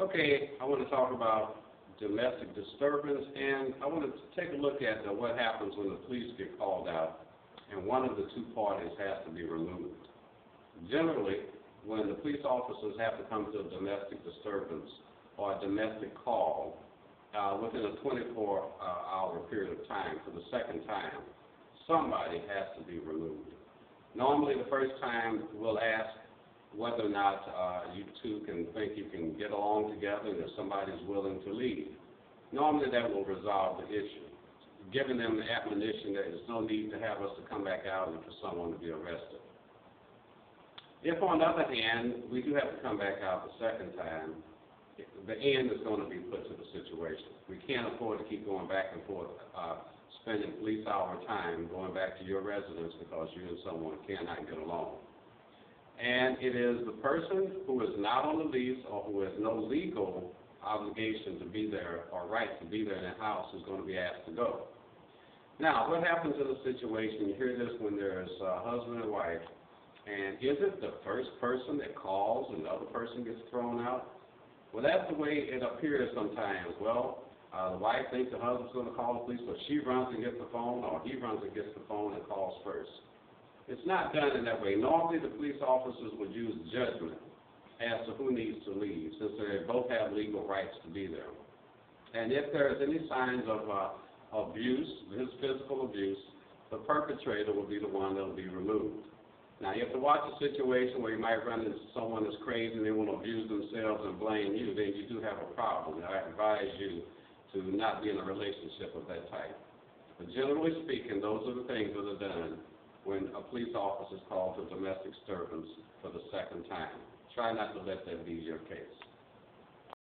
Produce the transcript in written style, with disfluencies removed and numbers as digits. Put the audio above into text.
Okay, I want to talk about domestic disturbance, and I want to take a look at what happens when the police get called out and one of the two parties has to be removed. Generally, when the police officers have to come to a domestic disturbance or a domestic call within a 24-hour period of time for the second time, somebody has to be removed. Normally, the first time we'll ask whether or not you two can think you can get along together and if somebody's willing to leave. Normally that will resolve the issue, giving them the admonition that there's no need to have us to come back out and for someone to be arrested. If, on the other hand, we do have to come back out the second time, the end is going to be put to the situation. We can't afford to keep going back and forth, spending police hour time going back to your residence because you and someone cannot get along. And it is the person who is not on the lease or who has no legal obligation to be there or right to be there in the house who's going to be asked to go. Now, what happens in a situation, you hear this when there's a husband and wife, and is it the first person that calls and the other person gets thrown out? Well, that's the way it appears sometimes. Well, the wife thinks the husband's going to call the police, so she runs and gets the phone, or he runs and gets the phone and calls first. It's not done in that way. Normally, the police officers would use judgment as to who needs to leave, since they both have legal rights to be there. And if there is any signs of abuse, physical abuse, the perpetrator will be the one that will be removed. Now, you have to watch a situation where you might run into someone that's crazy and they want to abuse themselves and blame you, then you do have a problem. I advise you to not be in a relationship of that type. But generally speaking, those are the things that are done when a police officer is called to domestic disturbance for the second time. Try not to let that be your case.